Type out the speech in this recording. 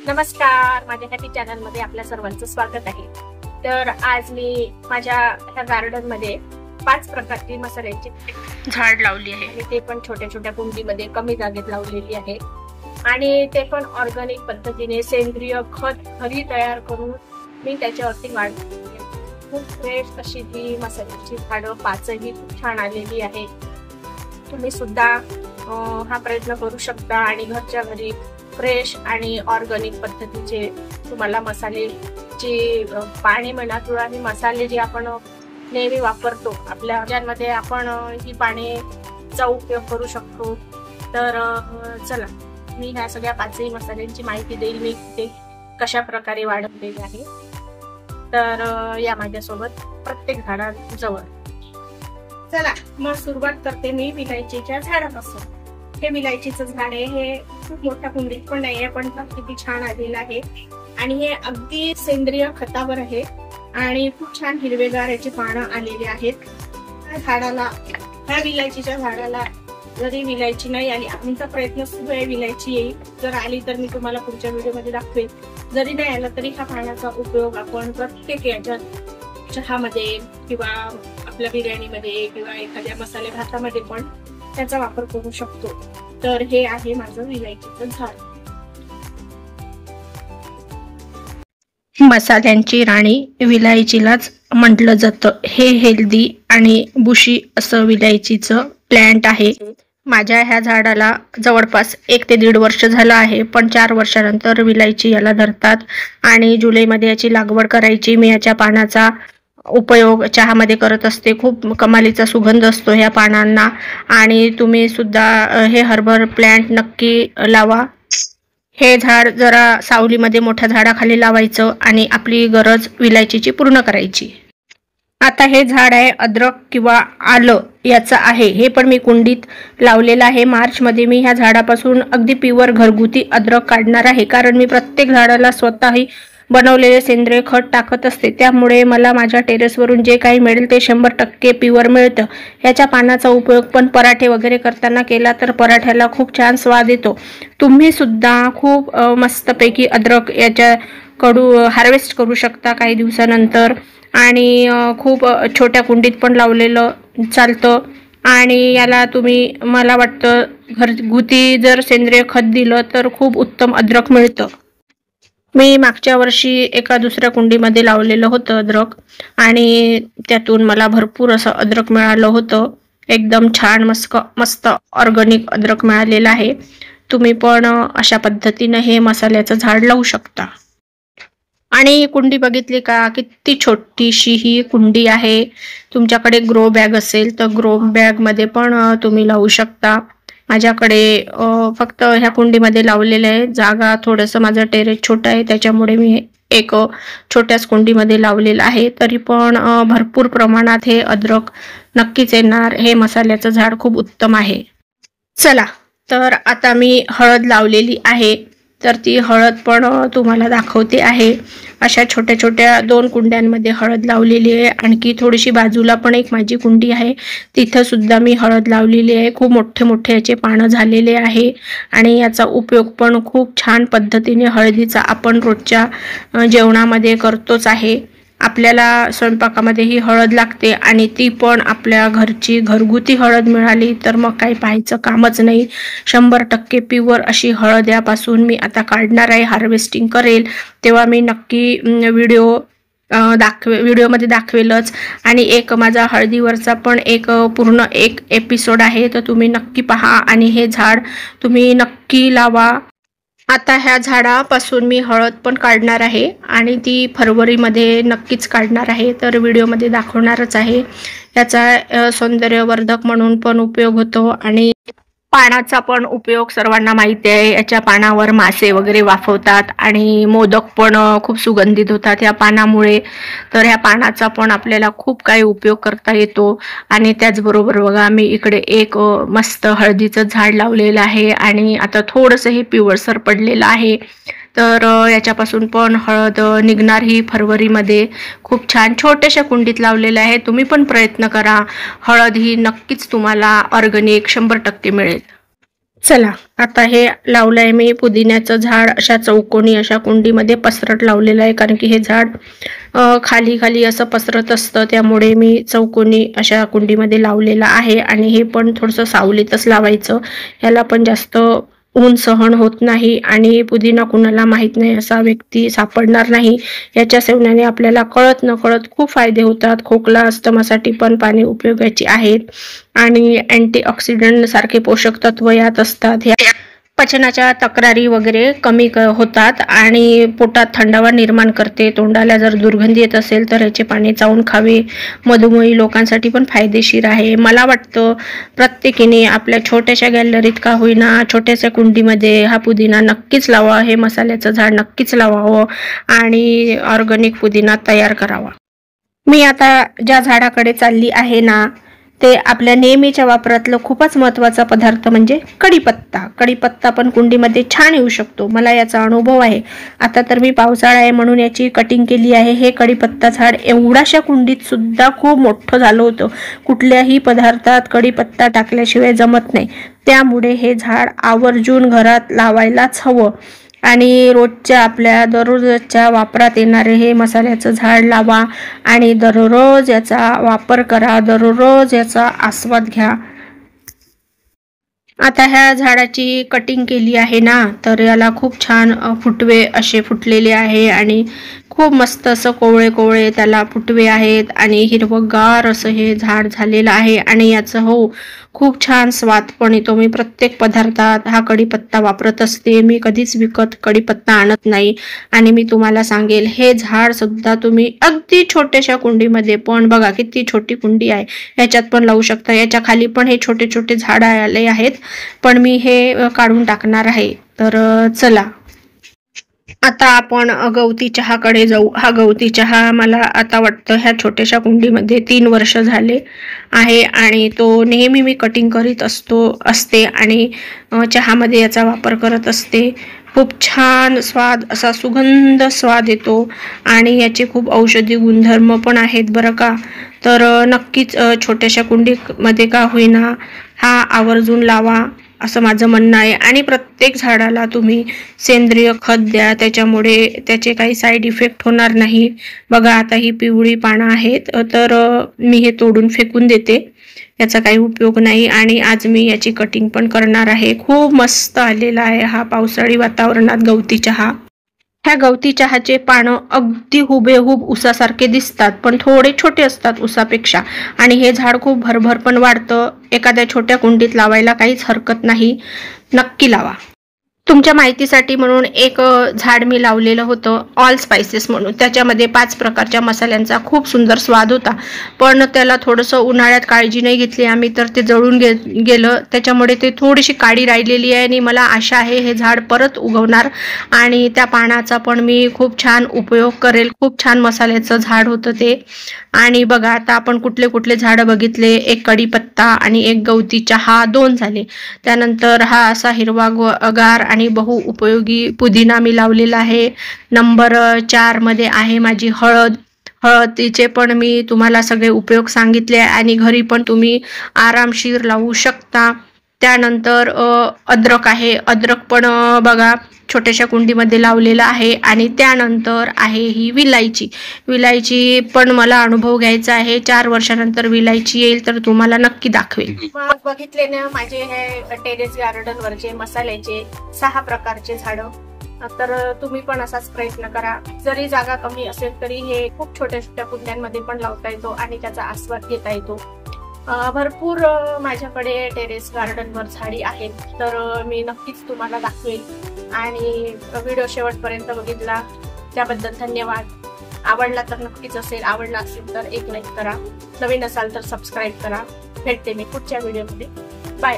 नमस्कार, माझ्या happy channel मध्ये आपल्या सर्वांचं स्वागत आहे। तर आज मी माझ्या ह्या गार्डन मध्ये 5 प्रकारची मसाल्याची झाड लावली आहे आणि ते पण छोट्या छोट्या कुंडीमध्ये कमी जागेत लावलेली आहे आणि ते पण ऑर्गॅनिक पद्धतीने सेंद्रिय खत घरी तयार करून मी त्याच्यावरती वाढवली आहे। खूप फ्रेश अशी ती मसाल्याची झाडं 5ही खूप छान आलेली आहे। तुम्ही सुद्धा हा प्रयत्न करू शकता आणि घरच्या घरी फ्रेश आणि ऑर्गॅनिक पद्धतीचे तुम्हाला मसाले जे पाणी म्हणा किंवा हे मसाले जे आपण नेहमी वापरतो आपल्या ज्यांमध्ये आपण ही पाण्याचा उपयोग करू शकतो। तर चला मी ह्या सगळ्या 5ही मसाल्यांची माहिती देईल, मी ते कशा प्रकारे वाढवलेले आहे। तर या माझ्यासोबत प्रत्येक झाडाजवळ। चला मग सुरुवात करते मी विलायचीच्या झाडापासून। हे विलायचीचं झाड आहे, हे खूप मोठ्या कुंडीत पण नाहीये पण किती छान आलेलं आहे आणि हे अगदी सेंद्रिय खतावर आहे आणि खूप छान हिरवेगार याची पानं आलेली आहेत। ह्या विलायचीच्या झाडाला जरी विलायची नाही आली, आमचा प्रयत्न सुरू आहे विलायची येईल, जर आली तर मी तुम्हाला पुढच्या व्हिडिओमध्ये दाखवेन। जरी नाही आला तरी ह्या पाण्याचा उपयोग आपण प्रत्येक याच्यात चहामध्ये किंवा आपल्या बिर्याणीमध्ये किंवा एखाद्या मसाले भातामध्ये पण त्याचा वापर करू शकतो। तर हे आहे माझं विलायचीचं झाड। मसाल्यांची राणी विलायचीलाच म्हटलं जातं। हे हेल्दी आणि बुशी असं विलायचीचं प्लॅन्ट आहे। माझ्या ह्या झाडाला जवळपास 1 ते 1.5 वर्ष झालं आहे, पण 4 वर्षानंतर विलायची याला धरतात आणि जुलैमध्ये याची लागवड करायची। मी याच्या पानाचा उपयोग चहामध्ये करत असते, खूप कमालीचा सुगंध असतो ह्या पानांना आणि तुम्ही सुद्धा हे हर्बल प्लांट नक्की लावा। हे झाड जरा सावलीमध्ये मोठ्या झाडाखाली लावायचं आणि आपली गरज विलायचीची पूर्ण करायची। आता हे झाड आहे अद्रक किंवा आलं याचं आहे, हे पण मी कुंडीत लावलेलं आहे। मार्च मध्ये मी ह्या झाडापासून अगदी प्युअर घरगुती अद्रक काढणार आहे, कारण मी प्रत्येक झाडाला स्वतःही बनवलेले सेंद्रिय खत टाकत असते, त्यामुळे मला माझ्या टेरेसवरून जे काही मिळेल ते 100% प्युअर मिळतं। ह्याच्या पानाचा उपयोग पण पराठे वगैरे करताना केला तर पराठ्याला खूप छान स्वाद येतो। तुम्ही सुद्धा खूप मस्तपैकी अद्रक याच्याकडून हार्वेस्ट करू शकता काही दिवसानंतर आणि खूप छोट्या कुंडीत पण लावलेलं चालतं आणि याला तुम्ही मला वाटतं घरगुती जर सेंद्रिय खत दिलं तर खूप उत्तम अद्रक मिळतं। मी मागच्या वर्षी एका दुसऱ्या कुंडीमध्ये लावलेलं होतं अद्रक आणि त्यातून मला भरपूर असं अद्रक मिळालं होतं। एकदम छान मस्त ऑर्गॅनिक अद्रक मिळालेलं आहे। तुम्ही पण अशा पद्धतीने हे मसाल्याचं झाड लावू शकता। आणि कुंडी बघितली का, किती छोटीशी ही कुंडी आहे। तुमच्याकडे ग्रो बॅग असेल तर ग्रो बॅग मध्ये पण तुम्ही लावू शकता। माझ्याकडे फक्त ह्या कुंडीमध्ये लावलेलं आहे, जागा थोडंसं माझं टेरेस छोटं आहे त्याच्यामुळे मी एक छोट्याच कुंडीमध्ये लावलेलं आहे। तरी पण भरपूर प्रमाणात हे अद्रक नक्कीच येणार। हे मसाल्याचं झाड खूप उत्तम आहे। चला तर आता मी हळद लावलेली आहे, तर ती हळद पण तुम्हाला दाखवते आहे। अशा छोट्या छोट्या 2 कुंड्यांमध्ये हळद लावलेली आहे। आणखी थोडीशी बाजूला पण एक माझी कुंडी आहे, तिथं सुद्धा मी हळद लावलेली आहे। खूप मोठे मोठे याचे पानं झालेले आहे आणि याचा उपयोग पण खूप छान पद्धतीने हळदीचा आपण रोजच्या जेवणामध्ये करतोच आहे। आपल्याला स्वयंपाकामध्ये ही हळद लागते आणि ती पण आपल्या घरची घरगुती हळद मिळाली तर मग काही पाहायचं कामच नाही। 100% प्युअर अशी हळद यापासून मी आता काढणार आहे, हार्वेस्टिंग करेल तेव्हा मी नक्की व्हिडिओमध्ये दाखवेलच। आणि एक माझा हळदीवरचा पण एक पूर्ण एक एपिसोड आहे, तर तुम्ही नक्की पहा आणि हे झाड तुम्ही नक्की लावा। आता ह्या झाडापासून मी हळद पण काढणार आहे आणि ती फरवरीमध्ये नक्कीच काढणार आहे, तर व्हिडिओमध्ये दाखवणारच आहे। याचा सौंदर्यवर्धक म्हणून पण उपयोग होतो आणि पानाचा पण उपयोग सर्वांना माहिती आहे। याच्या पानावर मासे वगैरे वाफवतात आणि मोदक पण खूप सुगंधित होतात या पानामुळे। तर ह्या पानाचा पण आपल्याला खूप काही उपयोग करता येतो। आणि त्याचबरोबर बघा मी इकडे एक मस्त हळदीचं झाड लावलेलं आहे आणि आता थोडंसं हे पिवळसर पडलेलं आहे, तर याच्यापासून पण हळद निघणार ही फरवरीमध्ये। खूप छान छोट्याशा कुंडीत लावलेलं आहे, तुम्ही पण प्रयत्न करा, हळद ही नक्कीच तुम्हाला ऑर्गॅनिक 100% मिळेल। चला आता हे लावलंय मी पुदिन्याचं झाड अशा चौकोनी अशा कुंडीमध्ये पसरट लावलेलं आहे, कारण की हे झाड खाली खाली असं पसरत असतं, त्यामुळे मी चौकोनी अशा कुंडीमध्ये लावलेलं आहे. आणि हे पण थोडंसं सावलीतच लावायचं, ह्याला पण जास्त ऊन सहन होत नाही आणि पुदिना कुणाला माहीत नाही असा व्यक्ती सापडणार नाही. याच्या सेवनाने आपल्याला कळत नकळत खूप फायदे होतात. खोकला अस्थमासाठी पण पाने उपयोगाची आहेत आणि अँटीऑक्सिडंट सारखे पोषक तत्व यात असतात. पचनाच्या तक्रारी वगैरे कमी होतात आणि पोटात थंडावा निर्माण करते. तोंडाला जर दुर्गंधी येत असेल तर याचे पाणी चावून खावे. मधुमेही लोकांसाठी पण फायदेशीर आहे. मला वाटतं प्रत्येकीने आपल्या छोट्याशा गॅलरीत का होईना छोट्याशा कुंडीमध्ये हा पुदिना नक्कीच लावा. हे मसाल्याचं झाड नक्कीच लावावं आणि ऑर्गॅनिक पुदिना तयार करावा. मी आता ज्या झाडाकडे चालली आहे ना ते आपल्या नेहमीच्या वापरातलं खूपच महत्त्वाचा पदार्थ म्हणजे कढीपत्ता. कढीपत्ता पण कुंडीमध्ये छान येऊ शकतो, मला याचा अनुभव आहे. आता तर मी पावसाळा आहे म्हणून याची कटिंग केली आहे. हे कढीपत्ता झाड एवढ्याशा कुंडीत सुद्धा खूप मोठं झालं होतं. कुठल्याही पदार्थात कढीपत्ता टाकल्याशिवाय जमत नाही, त्यामुळे हे झाड आवर्जून घरात लावायलाच हवं. आणि रोजच्या आपल्या दररोजच्या वापरात येणारे हे मसाल्याचं झाड लावा आणि दररोज याचा वापर करा, दररोज याचा आस्वाद घ्या. आता ह्या झाडाची कटिंग केली आहे ना तर याला खूप छान फुटवे असे फुटलेले आहे आणि खूप मस्त असं कोवळे कोवळे त्याला फुटवे आहेत आणि हिरवगार असं हे झाड झालेलं आहे. आणि याचं हो खूप छान स्वाद पण येतो. मी प्रत्येक पदार्थात हा कढीपत्ता वापरत असते. मी कधीच विकत कढीपत्ता आणत नाही. आणि मी तुम्हाला सांगेल हे झाड सुद्धा तुम्ही अगदी छोट्याशा कुंडीमध्ये, पण बघा किती छोटी कुंडी आहे, ह्याच्यात पण लावू शकता. याच्या खाली पण हे छोटे छोटे झाड आले आहेत, पण मी हे काढून टाकणार आहे. तर चला आता आपण गवती चहाकडे जाऊ. हा गवती चहा मला आता वाटतं ह्या छोट्याशा कुंडीमध्ये 3 वर्ष झाले आहे आणि तो नेहमी मी कटिंग करीत असते आणि चहामध्ये याचा वापर करत असते. खूप छान स्वाद, असा सुगंध स्वाद येतो आणि याचे खूप औषधी गुणधर्म पण आहेत बरं का. तर नक्कीच छोट्याशा कुंडीमध्ये का होईना हा आवर्जून लावा असं माझं म्हणणं आहे. आणि प्रत्येक झाडाला तुम्ही सेंद्रिय खत द्या, त्याच्यामुळे त्याचे काही साईड इफेक्ट होणार नाही. बघा आता ही पिवळी पानं आहेत तर मी हे तोडून फेकून देते, याचा काही उपयोग नाही. आणि आज मी याची कटिंग पण करणार आहे. खूप मस्त आलेला आहे हा पावसाळी वातावरणात गवती चहा. ह्या गवती चहाचे पानं अगदी हुबेहूब उसासारखे दिसतात, पण थोडे छोटे असतात उसापेक्षा. आणि हे झाड खूप भरभर पण वाढतं. एखाद्या छोट्या कुंडीत लावायला काहीच हरकत नाही, नक्की लावा. तुमच्या माहितीसाठी म्हणून एक झाड मी लावलेलं होतं ऑल स्पाइसेस म्हणून. त्याच्यामध्ये 5 प्रकारच्या मसाल्यांचा खूप सुंदर स्वाद होता, पण त्याला थोडंसं उन्हाळ्यात काळजी नाही घेतली आम्ही तर ते जळून गेलं. त्याच्यामुळे ते थोडीशी काळी राहिलेली आहे आणि मला आशा आहे हे झाड परत उगवणार आणि त्या पानाचा पण मी खूप छान उपयोग करेल. खूप छान मसाल्याचं झाड होतं ते. आणि बघा आता आपण कुठले कुठले झाडं बघितले, एक कढीपत्ता आणि एक गवती चहा, 2 झाले. त्यानंतर हा असा हिरवागार आणि बहुउपयोगी पुदिना मी लावलेला आहे. नंबर 4 मध्ये आहे माझी हळद. हळदीचे पण मी तुम्हाला सगळे उपयोग सांगितले आणि घरी पण तुम्ही आरामशीर लावू शकता. त्यानंतर अद्रक आहे. अद्रक पण बघा छोट्याशा कुंडीमध्ये लावलेलं आहे. आणि त्यानंतर आहे ही विलायची. विलायची पण मला अनुभव घ्यायचा आहे. 4 वर्षानंतर विलायची येईल तर तुम्हाला नक्की दाखवेल. बघितले ना माझे हे टेरेस गार्डन वरचे मसाल्याचे 6 प्रकारचे झाडं. तर तुम्ही पण असाच प्रयत्न करा. जरी जागा कमी असेल तरी हे खूप छोट्या छोट्या कुंड्यांमध्ये पण लावता येतो आणि त्याचा आस्वाद घेता येतो. भरपूर माझ्याकडे टेरेस गार्डनवर झाडी आहेत, तर मी नक्कीच तुम्हाला दाखवेल. आणि व्हिडिओ शेवटपर्यंत बघितला त्याबद्दल धन्यवाद. आवडला तर नक्कीच आवडला असेल तर एक लाईक करा. नवीन असाल तर सबस्क्राईब करा. भेटते मी पुढच्या व्हिडिओमध्ये. बाय.